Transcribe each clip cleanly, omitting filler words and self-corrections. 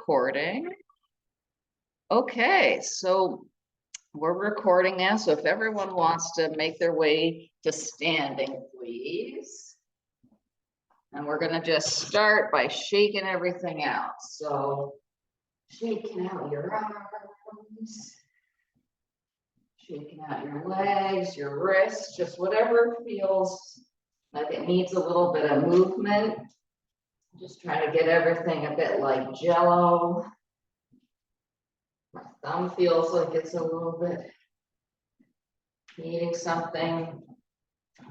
recording. Okay, so we're recording now. So if everyone wants to make their way to standing, please. And we're gonna just start by shaking everything out. So shaking out your arms, shaking out your legs, your wrists, just whatever feels like it needs a little bit of movement. Just trying to get everything a bit like Jello. My thumb feels like it's a little bit needing something,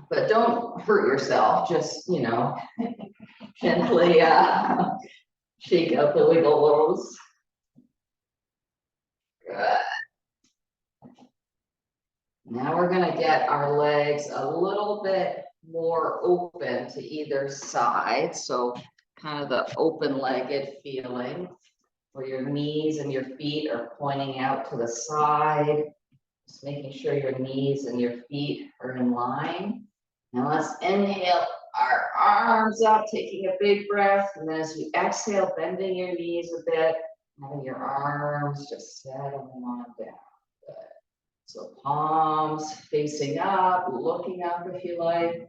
but don't hurt yourself. Just, gently shake out the wiggle. Good. Now we're going to get our legs a little bit more open to either side. So kind of the open-legged feeling where your knees and your feet are pointing out to the side. Just making sure your knees and your feet are in line. Now let's inhale our arms up, taking a big breath. And then as you exhale, bending your knees a bit, having your arms just settling on down. Good. So palms facing up, looking up if you like.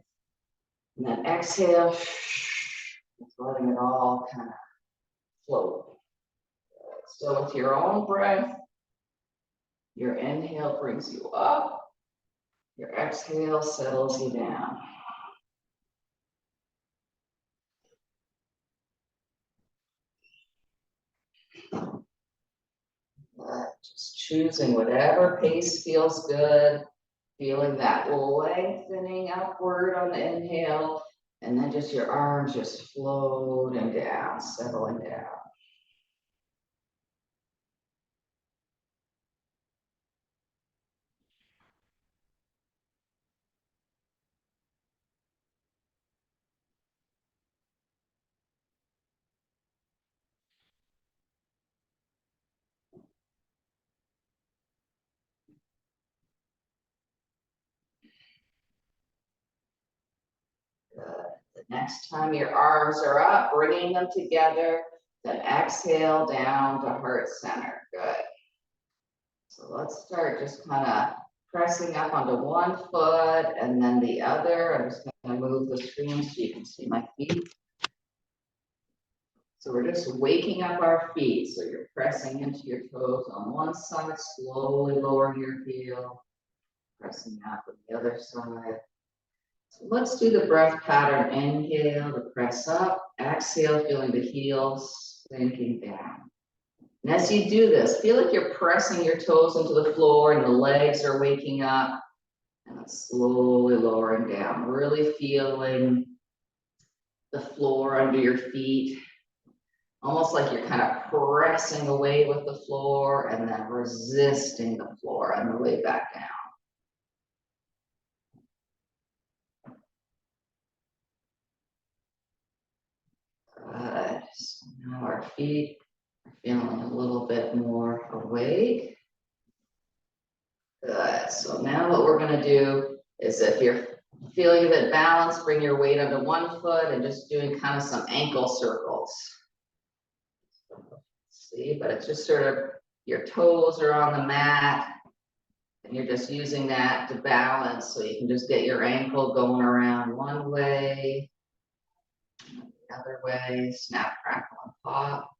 And then exhale, just letting it all kind of float. Good. So with your own breath, your inhale brings you up. Your exhale settles you down. Just choosing whatever pace feels good, feeling that lengthening upward on the inhale, and then just your arms just floating down, settling down. Good. The next time your arms are up, bringing them together, then exhale down to heart center. Good. So let's start just kind of pressing up onto one foot and then the other. I'm just going to move the screen so you can see my feet. So we're just waking up our feet. So you're pressing into your toes on one side, slowly lowering your heel, pressing up on the other side. So let's do the breath pattern. Inhale to press up, exhale, feeling the heels sinking down. And as you do this, feel like you're pressing your toes into the floor and the legs are waking up and slowly lowering down, really feeling the floor under your feet. Almost like you're kind of pressing away with the floor and then resisting the floor on the way back down. Good. So now our feet are feeling a little bit more awake. Good. So now what we're going to do is, if you're feeling a bit balanced, bring your weight onto one foot and just doing kind of some ankle circles. See, but it's just sort of your toes are on the mat and you're just using that to balance, so you can just get your ankle going around one way, the other way, snap, crackle, and pop.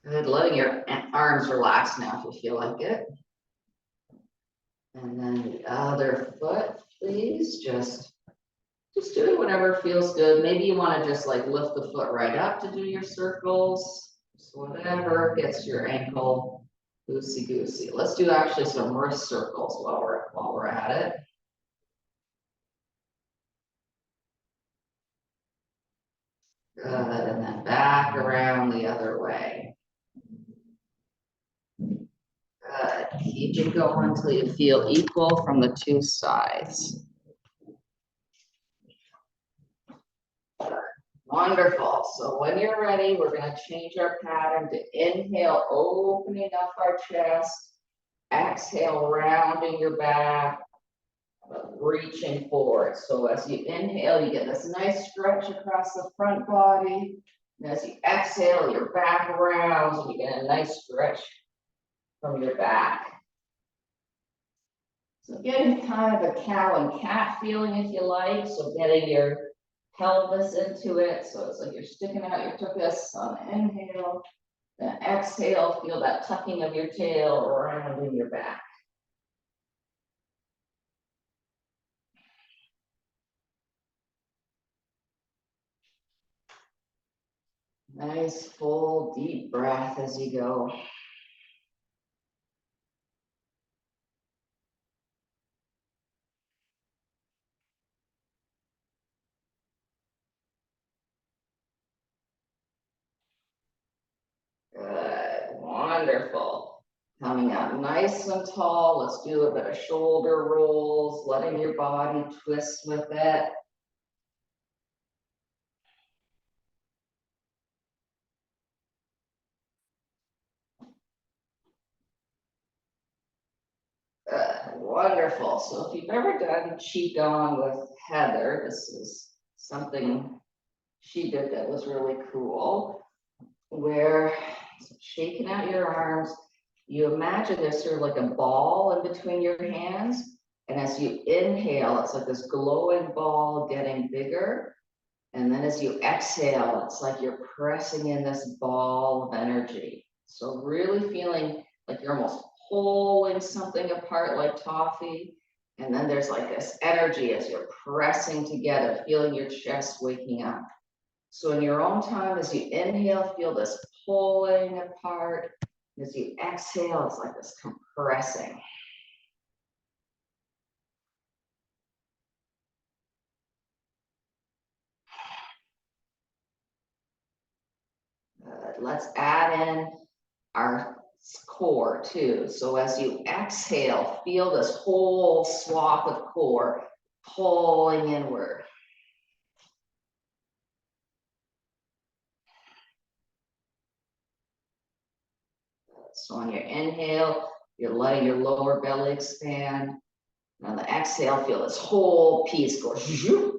Good, letting your arms relax now if you feel like it. And then the other foot, please, just doing whatever feels good. Maybe you want to just like lift the foot right up to do your circles. So whatever gets your ankle loosey-goosey. Let's do actually some wrist circles while we're at it. Good, and then back around the other way. Good, keep it going until you feel equal from the two sides. Good. Wonderful. So when you're ready, we're going to change our pattern to inhale, opening up our chest, exhale, rounding your back, reaching forward. So as you inhale, you get this nice stretch across the front body. And as you exhale, your back rounds and you get a nice stretch from your back. So getting kind of a cow and cat feeling if you like. So getting your pelvis into it. So it's like you're sticking out your tuchus on the inhale. Then exhale, feel that tucking of your tail around in your back. Nice full deep breath as you go. Good, wonderful. Coming up nice and tall. Let's do a bit of shoulder rolls, letting your body twist with it. Good, wonderful. So if you've ever done Qigong with Heather, this is something she did that was really cool, where shaking out your arms, you imagine there's sort of like a ball in between your hands. And as you inhale, it's like this glowing ball getting bigger. And then as you exhale, it's like you're pressing in this ball of energy. So really feeling like you're almost pulling something apart like toffee. And then there's like this energy as you're pressing together, feeling your chest waking up. So in your own time, as you inhale, feel this pulling apart. As you exhale, it's like this compressing. Let's add in our core too. So as you exhale, feel this whole swath of core pulling inward. So on your inhale, you're letting your lower belly expand. And on the exhale, feel this whole piece go zoop.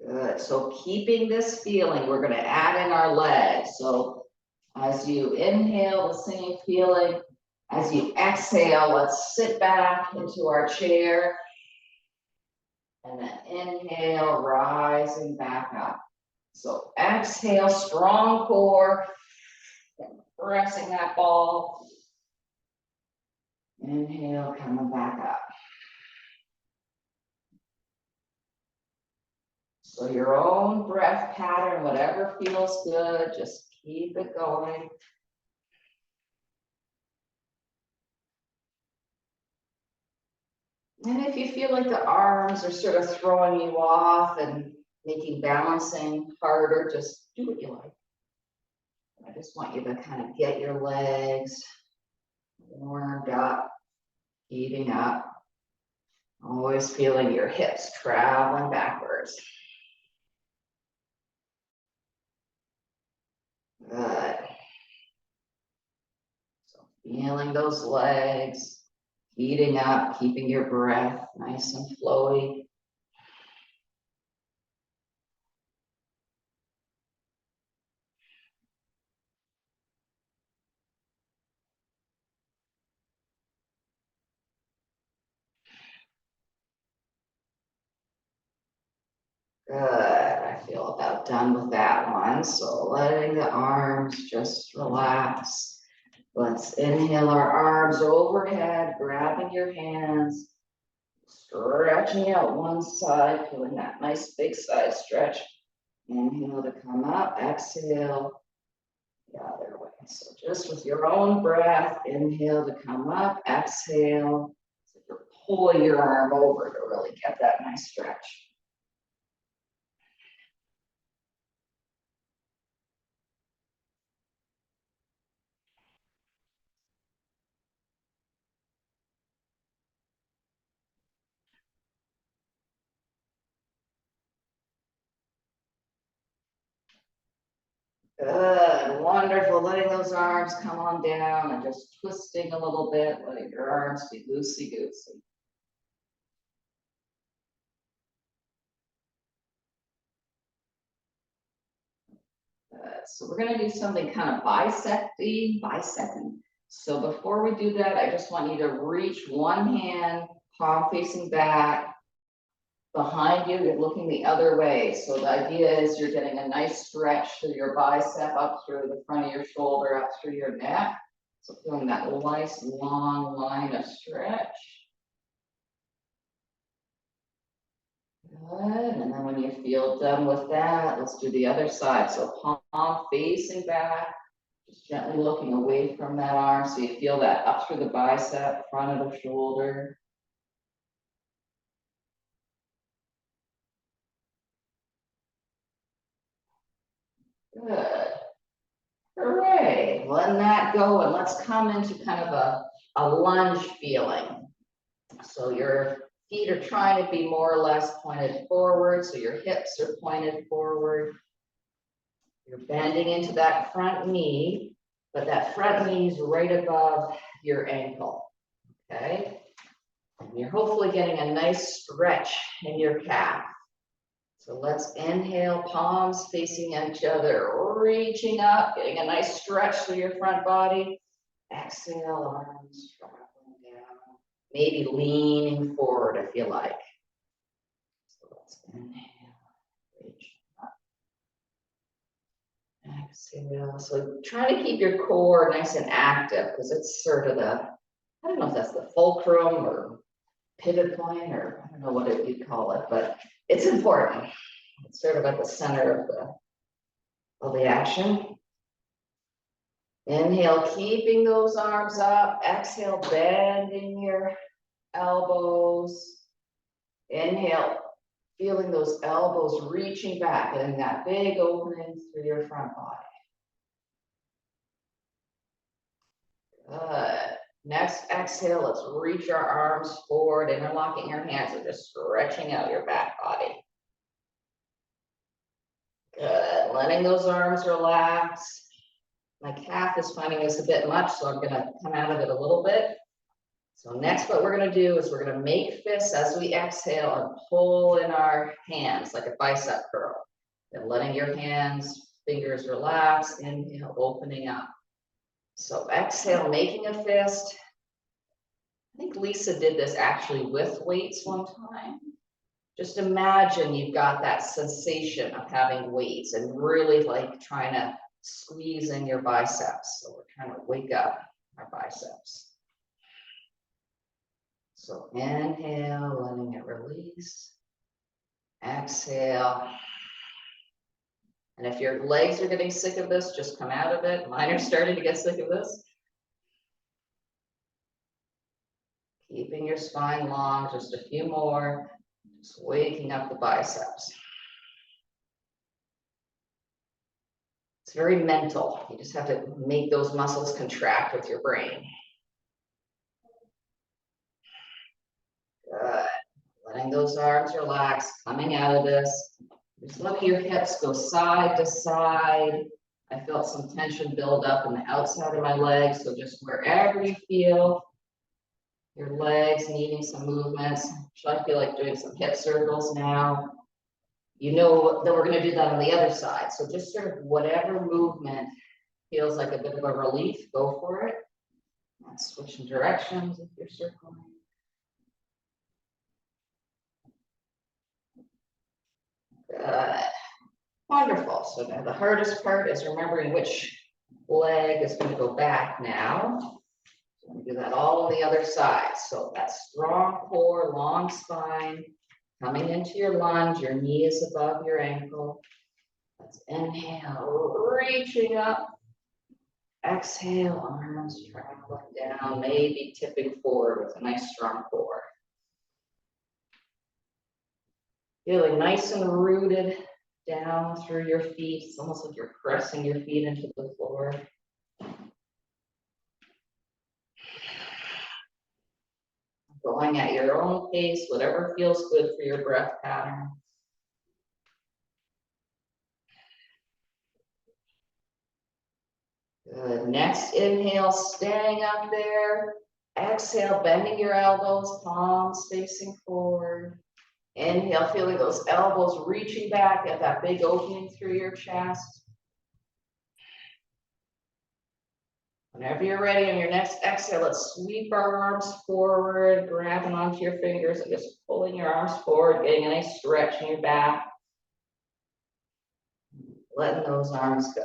Good. So keeping this feeling, we're going to add in our legs. So as you inhale, the same feeling. As you exhale, let's sit back into our chair. And then inhale, rising back up. So exhale, strong core, pressing that ball. Inhale, coming back up. So your own breath pattern, whatever feels good, just keep it going. And if you feel like the arms are sort of throwing you off and making balancing harder, just do what you like. I just want you to kind of get your legs warmed up, heating up. Always feeling your hips traveling backwards. Good. So feeling those legs, heating up, keeping your breath nice and flowy. Good. I feel about done with that one. So letting the arms just relax. Let's inhale our arms overhead, grabbing your hands, stretching out one side, feeling that nice big side stretch. Inhale to come up, exhale the other way. So just with your own breath, inhale to come up, exhale. So you're pulling your arm over to really get that nice stretch. Good. Good, wonderful. Letting those arms come on down and just twisting a little bit, letting your arms be loosey-goosey. So we're going to do something kind of bisecting. So before we do that, I just want you to reach one hand, palm facing back. Behind you, you're looking the other way. So the idea is you're getting a nice stretch through your bicep, up through the front of your shoulder, up through your neck. So feeling that nice long line of stretch. Good, and then when you feel done with that, let's do the other side. So palm facing back, just gently looking away from that arm. So you feel that up through the bicep, front of the shoulder. Good. Hooray, letting that go, and let's come into kind of a lunge feeling. So your feet are trying to be more or less pointed forward, so your hips are pointed forward. You're bending into that front knee, but that front knee is right above your ankle, okay? And you're hopefully getting a nice stretch in your calf. So let's inhale, palms facing each other, reaching up, getting a nice stretch through your front body. Exhale, arms traveling down, maybe leaning forward if you like. So let's inhale, reach up. Exhale. So try to keep your core nice and active because it's sort of the, I don't know if that's the fulcrum or pivot point, or I don't know what you'd call it, but it's important. It's sort of at the center of the action. Inhale, keeping those arms up. Exhale, bending your elbows. Inhale, feeling those elbows reaching back, getting that big opening through your front body. Good. Next exhale, let's reach our arms forward, interlocking your hands and just stretching out your back body. Good, letting those arms relax. My calf is finding this a bit much, so I'm gonna come out of it a little bit. So next, what we're gonna do is we're gonna make fists as we exhale and pull in our hands like a bicep curl. And letting your hands, fingers relax, inhale, opening up. So exhale, making a fist. I think Lisa did this actually with weights one time. Just imagine you've got that sensation of having weights and really like trying to squeeze in your biceps. So we're trying to wake up our biceps. So inhale, letting it release. Exhale. And if your legs are getting sick of this, just come out of it. Mine are starting to get sick of this. Keeping your spine long, just a few more. Just waking up the biceps. It's very mental. You just have to make those muscles contract with your brain. Good. Letting those arms relax, coming out of this. Just letting your hips go side to side. I felt some tension build up in the outside of my legs. So just wherever you feel your legs needing some movements. I feel like doing some hip circles now. You know that we're going to do that on the other side. So just sort of whatever movement feels like a bit of a relief, go for it. Let's switch directions if you're circling. Good. Wonderful. So now the hardest part is remembering which leg is going to go back now. So we do that all on the other side. So that strong core, long spine, coming into your lunge, your knee is above your ankle. Let's inhale, reaching up. Exhale, arms traveling down, maybe tipping forward with a nice strong core. Feeling nice and rooted down through your feet. It's almost like you're pressing your feet into the floor. Going at your own pace, whatever feels good for your breath pattern. Good. Next inhale, staying up there. Exhale, bending your elbows, palms facing forward. Inhale, feeling those elbows reaching back at that big opening through your chest. Whenever you're ready on your next exhale, let's sweep our arms forward, grabbing onto your fingers and just pulling your arms forward, getting a nice stretch in your back. Letting those arms go.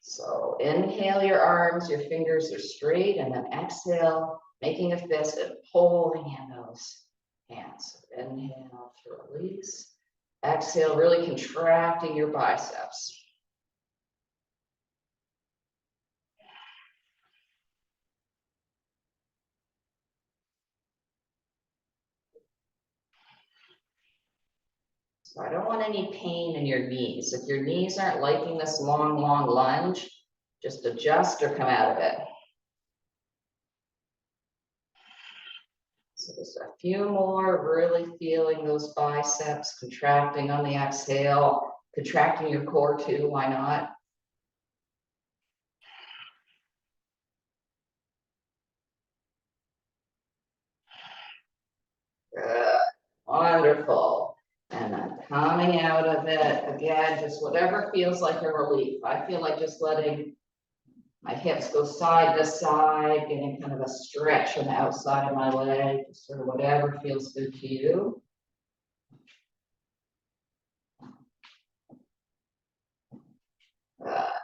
So inhale your arms, your fingers are straight, and then exhale, making a fist and pulling in those hands. So inhale to release. Exhale, really contracting your biceps. So I don't want any pain in your knees. If your knees aren't liking this long lunge, just adjust or come out of it. So just a few more, really feeling those biceps contracting on the exhale, contracting your core too, why not? Good, wonderful. And then coming out of it, again, just whatever feels like a relief. I feel like just letting my hips go side to side, getting kind of a stretch on the outside of my leg, just sort of whatever feels good to you.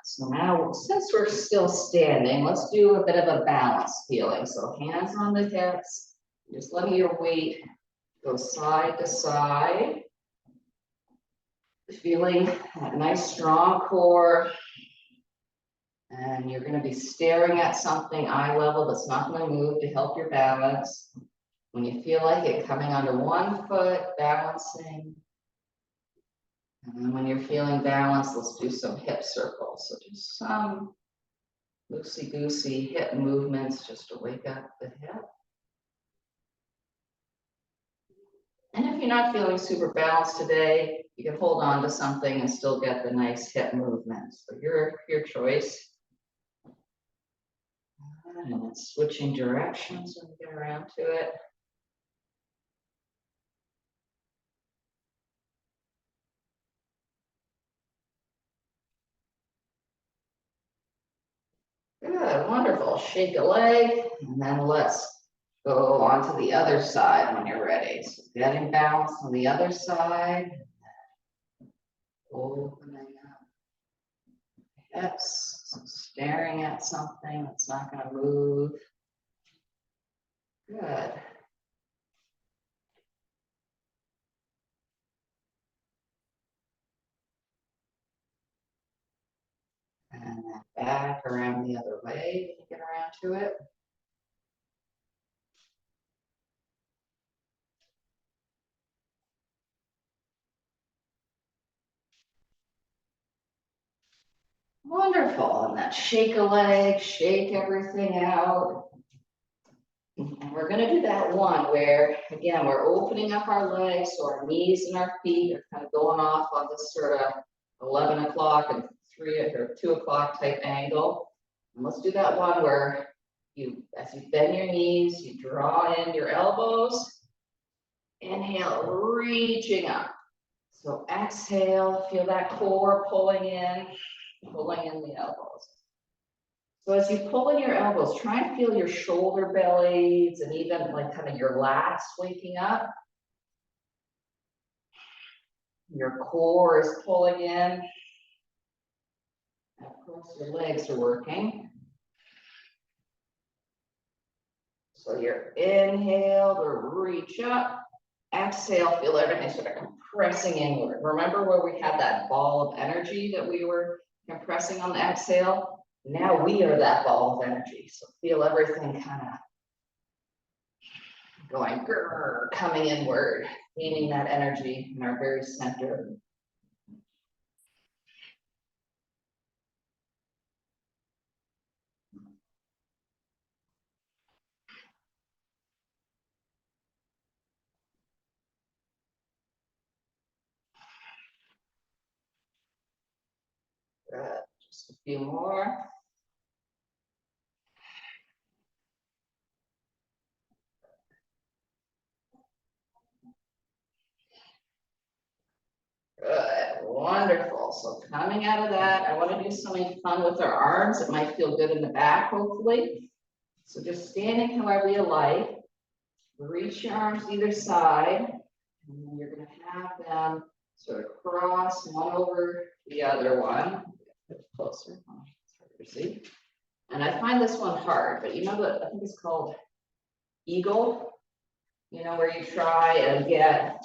So now, since we're still standing, let's do a bit of a balance feeling. So hands on the hips, just letting your weight go side to side. Feeling that nice strong core. And you're going to be staring at something eye level that's not going to move to help your balance. When you feel like it, coming onto one foot, balancing. And then when you're feeling balanced, let's do some hip circles. So just some loosey-goosey hip movements just to wake up the hip. And if you're not feeling super balanced today, you can hold on to something and still get the nice hip movement. So your choice. And then switching directions when we get around to it. Good, wonderful. Shake a leg, and then let's go on to the other side when you're ready. So getting balanced on the other side. Opening up hips, so staring at something that's not going to move. Good. And then back around the other way when you get around to it. Wonderful. And then shake a leg, shake everything out. And we're going to do that one where, again, we're opening up our legs, so our knees and our feet are kind of going off on this sort of 11 o'clock and 3 or 2 o'clock type angle. And let's do that one where you, as you bend your knees, you draw in your elbows. Inhale, reaching up. So exhale, feel that core pulling in the elbows. So as you pull in your elbows, try and feel your shoulder blades and even like kind of your lats waking up. Your core is pulling in. And of course, your legs are working. So your inhale to reach up. Exhale, feel everything sort of compressing inward. Remember where we had that ball of energy that we were compressing on the exhale? Now we are that ball of energy. So feel everything kind of going grrr, coming inward, gaining that energy in our very center. Good. Just a few more. So coming out of that, I want to do something fun with our arms. It might feel good in the back, hopefully. So just standing however you like. Reach your arms either side. And then you're going to have them sort of cross one over the other one. A bit closer. It's harder to see. And I find this one hard, but you know what? I think it's called eagle. You know, where you try and get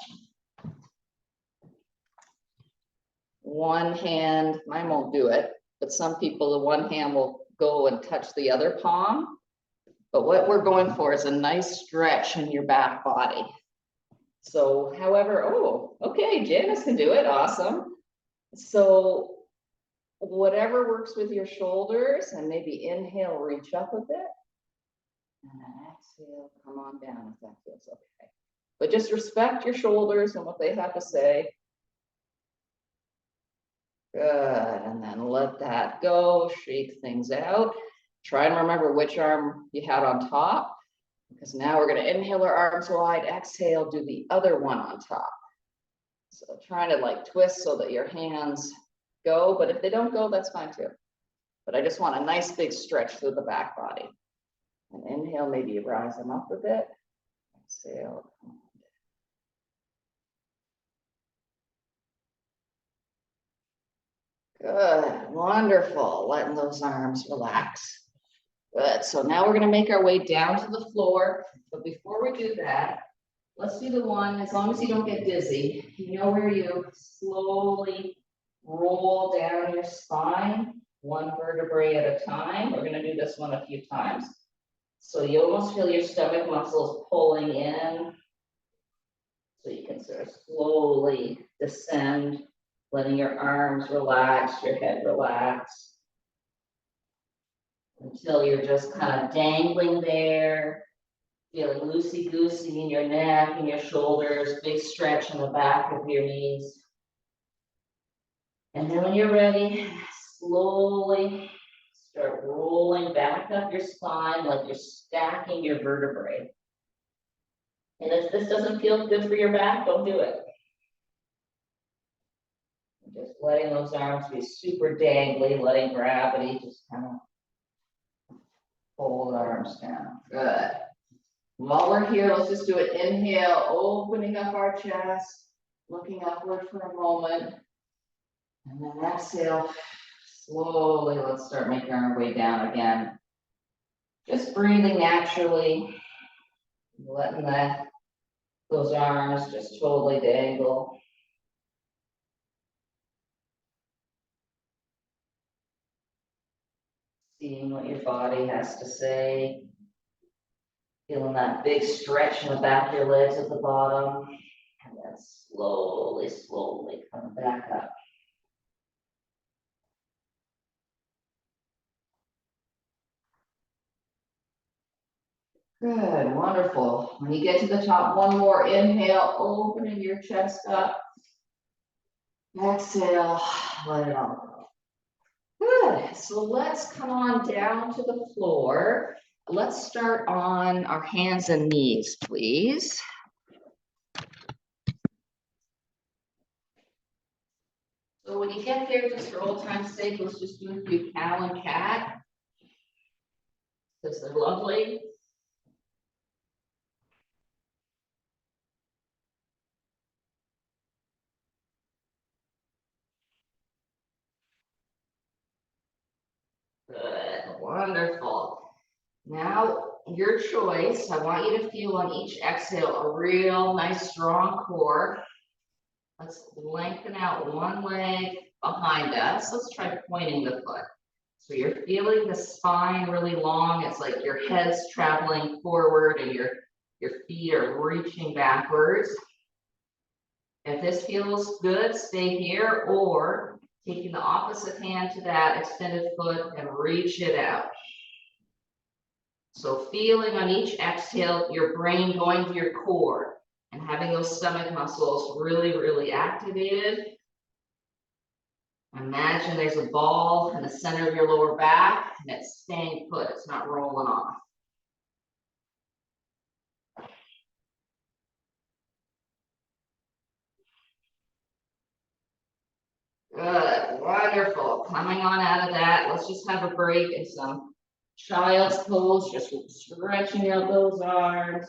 one hand, mine won't do it, but some people, the one hand will go and touch the other palm. But what we're going for is a nice stretch in your back body. So however, oh, okay, Janice can do it, awesome. So whatever works with your shoulders, and maybe inhale, reach up a bit. And then exhale, come on down if that feels okay. But just respect your shoulders and what they have to say. Good, and then let that go, shake things out. Try and remember which arm you had on top, because now we're going to inhale our arms wide, exhale, do the other one on top. So trying to like twist so that your hands go, but if they don't go, that's fine too. But I just want a nice big stretch through the back body. And inhale, maybe you rise them up a bit. Exhale. Good, wonderful. Letting those arms relax. Good, so now we're gonna make our way down to the floor. But before we do that, let's do the one, as long as you don't get dizzy, you know where you slowly roll down your spine, one vertebrae at a time. We're gonna do this one a few times. So you almost feel your stomach muscles pulling in. So you can sort of slowly descend, letting your arms relax, your head relax, until you're just kind of dangling there, feeling loosey-goosey in your neck and your shoulders, big stretch in the back of your knees. And then when you're ready, slowly start rolling back up your spine like you're stacking your vertebrae. And if this doesn't feel good for your back, don't do it. Just letting those arms be super dangly, letting gravity just kind of pull the arms down. Good. While we're here, let's just do an inhale, opening up our chest, looking upward for a moment. And then exhale, slowly, let's start making our way down again. Just breathing naturally, letting those arms just totally dangle. Seeing what your body has to say. Feeling that big stretch in the back of your legs at the bottom. And then slowly, slowly come back up. Good, wonderful. When you get to the top, one more inhale, opening your chest up. Exhale, let it all go. Good, so let's come on down to the floor. Let's start on our hands and knees, please. So when you get there, just for old time's sake, let's just do a few cow and cat, because they're lovely. Good, wonderful. Now, your choice. I want you to feel on each exhale a real nice strong core. Let's lengthen out one leg behind us. Let's try pointing the foot. So you're feeling the spine really long. It's like your head's traveling forward and your feet are reaching backwards. If this feels good, stay here, or taking the opposite hand to that extended foot and reach it out. So feeling on each exhale, your brain going to your core and having those stomach muscles really, really activated. Imagine there's a ball in the center of your lower back and it's staying put, it's not rolling off. Good. Wonderful. Coming on out of that, let's just have a break and some child's pose, just stretching out those arms,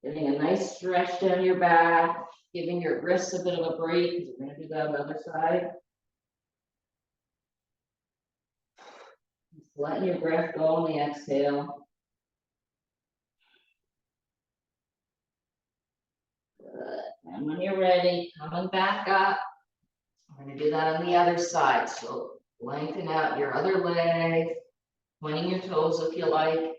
getting a nice stretch down your back, giving your wrists a bit of a break, because we're going to do that on the other side. Just letting your breath go on the exhale. Good. And when you're ready, coming back up. We're going to do that on the other side. So lengthen out your other leg, pointing your toes if you like.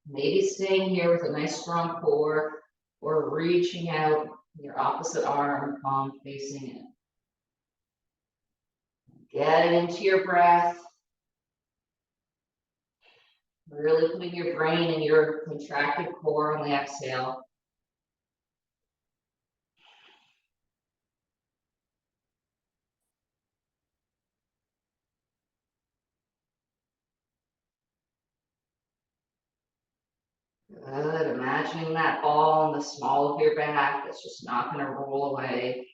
Maybe staying here with a nice strong core, or reaching out your opposite arm, palm facing in. Getting into your breath. Really putting your brain in your contracted core on the exhale. Good. Imagining that ball in the small of your back that's just not going to roll away.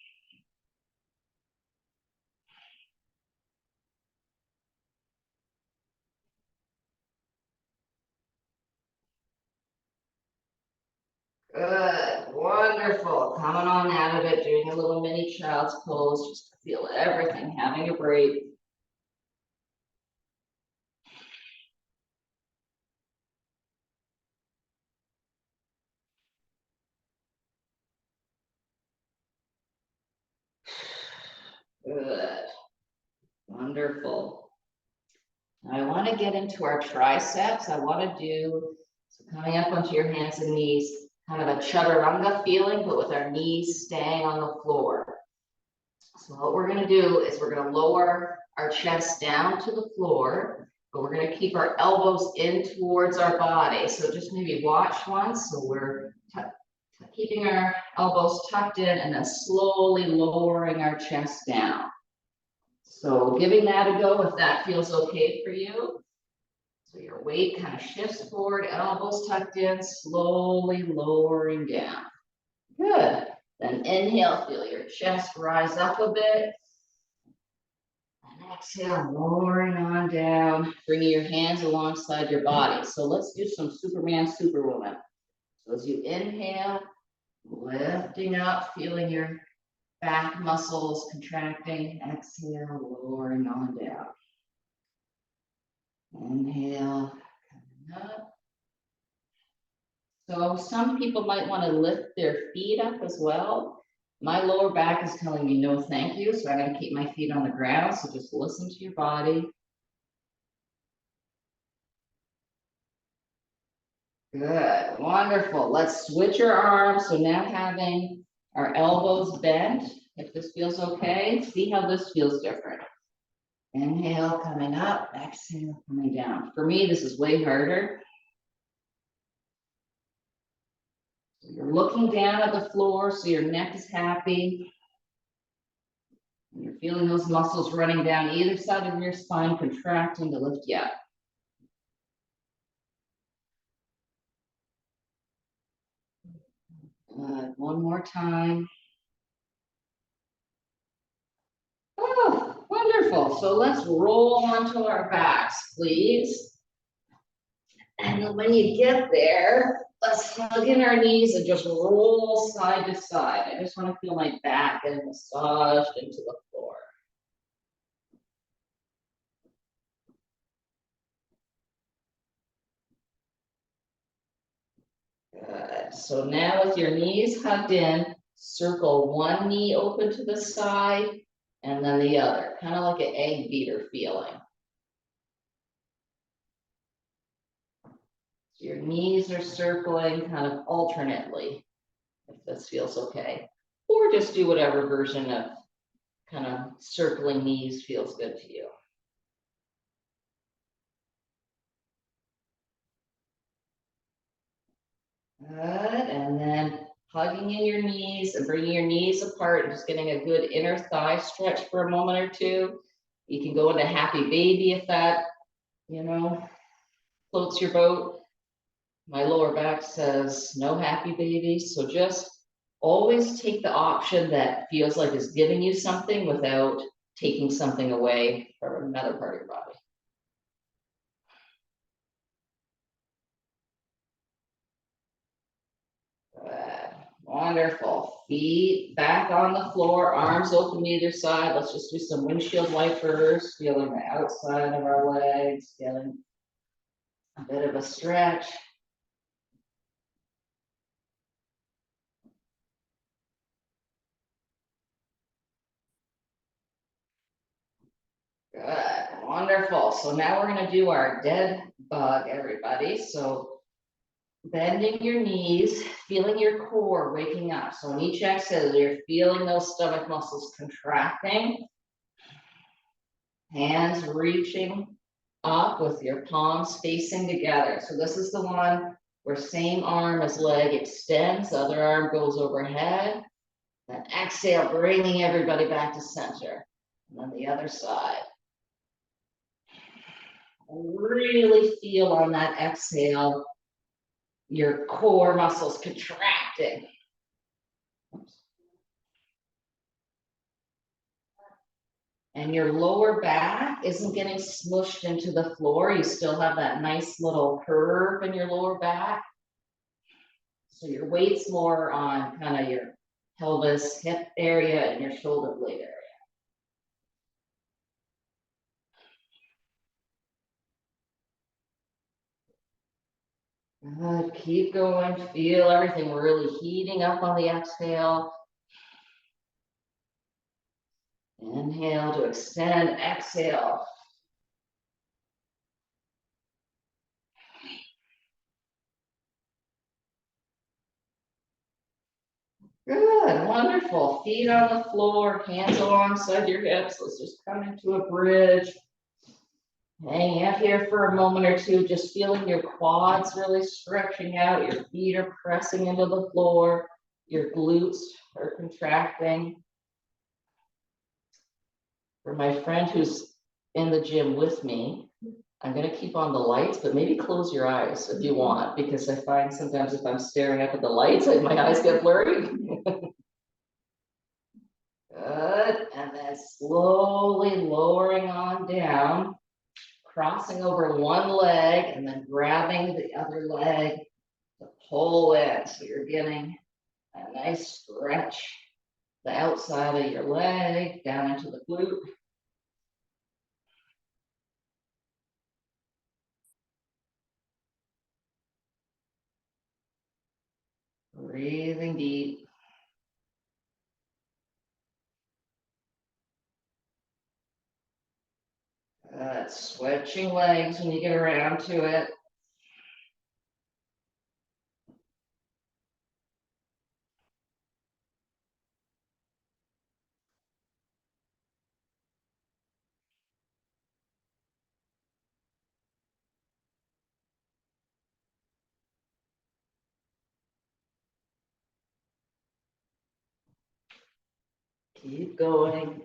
Good. Wonderful. Coming on out of it, doing a little mini child's pose, just to feel everything, having a break. Good. Wonderful. Now I want to get into our triceps. I want to do, so coming up onto your hands and knees, kind of a chaturanga feeling, but with our knees staying on the floor. So what we're going to do is we're going to lower our chest down to the floor, but we're going to keep our elbows in towards our body. So just maybe watch once. So we're keeping our elbows tucked in and then slowly lowering our chest down. So giving that a go if that feels okay for you. So your weight kind of shifts forward, elbows tucked in, slowly lowering down. Good. Then inhale, feel your chest rise up a bit. And exhale, lowering on down, bringing your hands alongside your body. So let's do some Superman, Superwoman. So as you inhale, lifting up, feeling your back muscles contracting. Exhale, lowering on down. Inhale, coming up. So some people might want to lift their feet up as well. My lower back is telling me no thank you, so I'm going to keep my feet on the ground. So just listen to your body. Good, wonderful. Let's switch our arms. So now having our elbows bent, if this feels okay, see how this feels different. Inhale, coming up, exhale, coming down. For me, this is way harder. You're looking down at the floor, so your neck is happy. And you're feeling those muscles running down either side of your spine, contracting to lift you up. One more time. Oh, wonderful. So let's roll onto our backs, please. And when you get there, let's hug in our knees and just roll side to side. I just want to feel my back getting massaged into the floor. Good. So now with your knees hugged in, circle one knee open to the side and then the other, kind of like an egg beater feeling. So your knees are circling kind of alternately, if this feels okay. Or just do whatever version of kind of circling knees feels good to you. Good, and then hugging in your knees and bringing your knees apart and just getting a good inner thigh stretch for a moment or two. You can go into happy baby if that, floats your boat. My lower back says no happy baby, so just always take the option that feels like it's giving you something without taking something away from another part of your body. Good. Wonderful. Feet back on the floor, arms open either side. Let's just do some windshield wipers, feeling the outside of our legs, feeling a bit of a stretch. Good, wonderful. So now we're gonna do our dead bug, everybody. So bending your knees, feeling your core waking up. So in each exhale, you're feeling those stomach muscles contracting. Hands reaching up with your palms facing together. So this is the one where same arm as leg extends, other arm goes overhead. Then exhale, bringing everybody back to center. And then the other side. Really feel on that exhale, your core muscles contracting. And your lower back isn't getting smushed into the floor. You still have that nice little curve in your lower back. So your weight's more on kind of your pelvis, hip area, and your shoulder blade area. Good. Keep going. Feel everything really heating up on the exhale. Inhale to extend, exhale. Good, wonderful. Feet on the floor, hands alongside your hips. Let's just come into a bridge. Hang out here for a moment or two, just feeling your quads really stretching out. Your feet are pressing into the floor. Your glutes are contracting. For my friend who's in the gym with me, I'm going to keep on the lights, but maybe close your eyes if you want, because I find sometimes if I'm staring up at the lights, my eyes get blurry. Good. And then slowly lowering on down, crossing over one leg and then grabbing the other leg to pull in. So you're getting a nice stretch, the outside of your leg down into the glute. Breathing deep. Good. Switching legs when you get around to it. Keep going.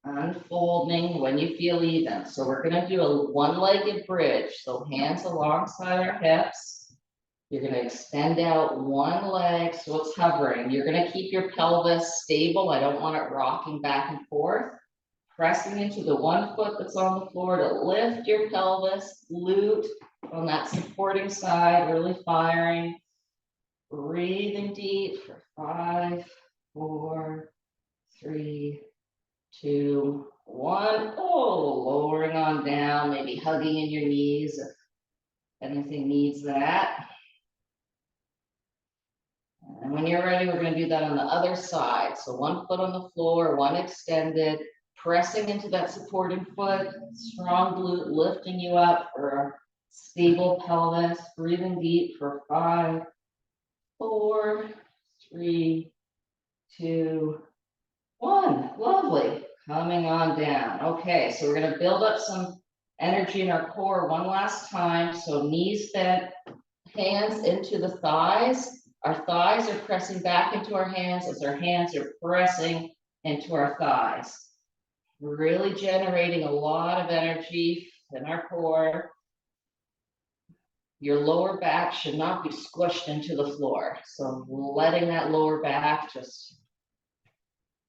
Unfolding when you feel even. So we're going to do a one-legged bridge. So hands alongside our hips. You're going to extend out one leg so it's hovering. You're going to keep your pelvis stable. I don't want it rocking back and forth. Pressing into the one foot that's on the floor to lift your pelvis, glute on that supporting side, really firing. Breathing deep for 5, 4, 3, 2, 1. Oh, lowering on down, maybe hugging in your knees if anything needs that. And when you're ready, we're going to do that on the other side. So one foot on the floor, one extended, pressing into that supporting foot, strong glute lifting you up for a stable pelvis. Breathing deep for 5, 4, 3, 2, 1. Lovely. Coming on down. Okay, so we're going to build up some energy in our core one last time. So knees bent, hands into the thighs. Our thighs are pressing back into our hands as our hands are pressing into our thighs. We're really generating a lot of energy, in our core. Your lower back should not be squished into the floor. So letting that lower back just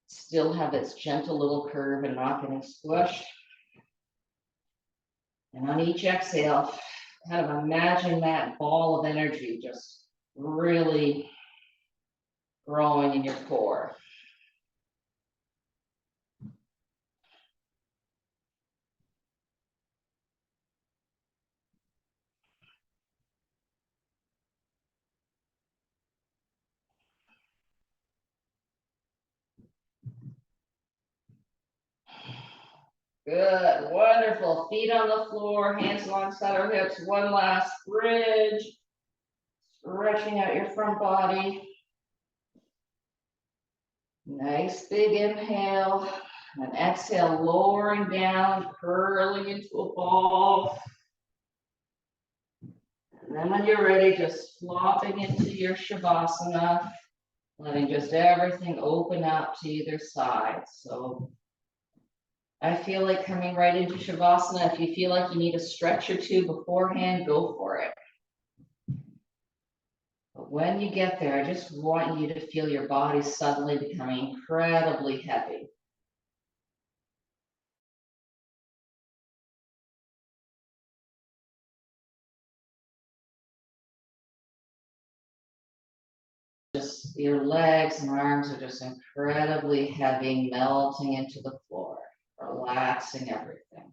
still have its gentle little curve and not getting squished. And on each exhale, kind of imagine that ball of energy just really growing in your core. Good, wonderful. Feet on the floor, hands alongside our hips. One last bridge. Stretching out your front body. Nice big inhale. And exhale, lowering down, curling into a ball. And then when you're ready, just flopping into your Shavasana, letting just everything open up to either side. So I feel like coming right into Shavasana. If you feel like you need a stretch or two beforehand, go for it. But when you get there, I just want you to feel your body suddenly becoming incredibly heavy. Just your legs and arms are just incredibly heavy, melting into the floor, relaxing everything.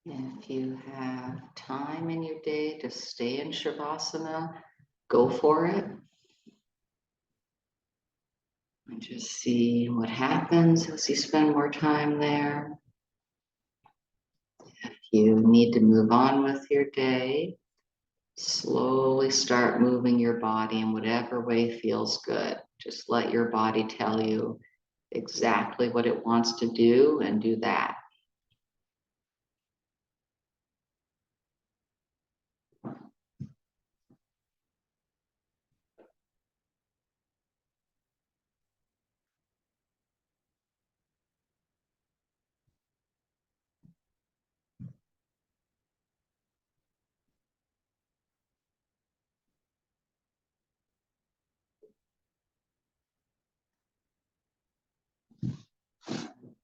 If you have time in your day to stay in Shavasana, go for it. And just see what happens as you spend more time there. If you need to move on with your day, slowly start moving your body in whatever way feels good. Just let your body tell you exactly what it wants to do and do that.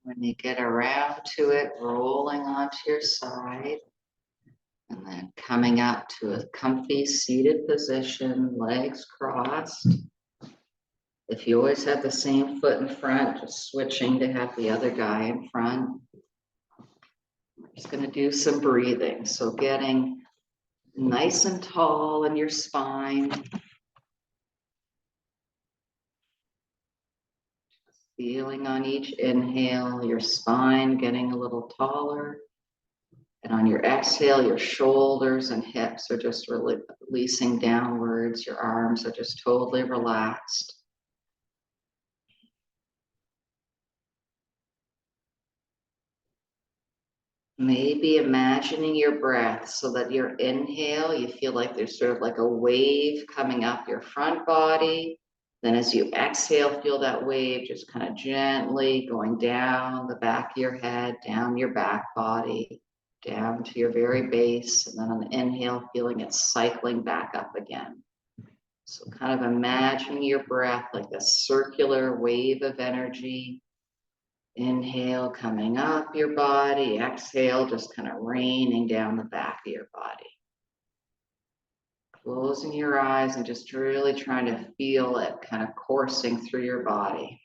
When you get around to it, rolling onto your side, and then coming up to a comfy seated position, legs crossed. If you always have the same foot in front, just switching to have the other guy in front. We're just going to do some breathing. So getting nice and tall in your spine. Feeling on each inhale, your spine getting a little taller. And on your exhale, your shoulders and hips are just releasing downwards. Your arms are just totally relaxed. Maybe imagining your breath so that your inhale, you feel like there's sort of like a wave coming up your front body. Then as you exhale, feel that wave just kind of gently going down the back of your head, down your back body, down to your very base. And then on the inhale, feeling it cycling back up again. So kind of imagining your breath like a circular wave of energy. Inhale, coming up your body. Exhale, just kind of raining down the back of your body. Closing your eyes and just really trying to feel it kind of coursing through your body.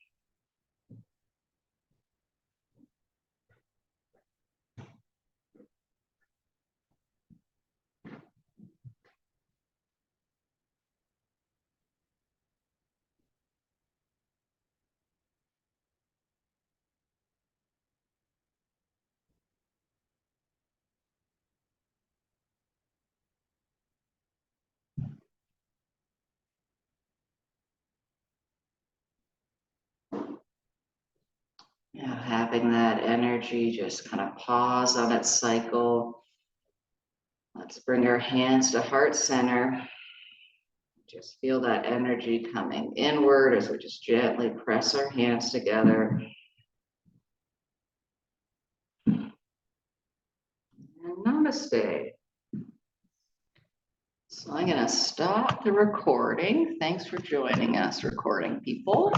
Now having that energy just kind of pause on its cycle. Let's bring our hands to heart center. Just feel that energy coming inward as we just gently press our hands together. And namaste. So I'm going to stop the recording. Thanks for joining us, recording people.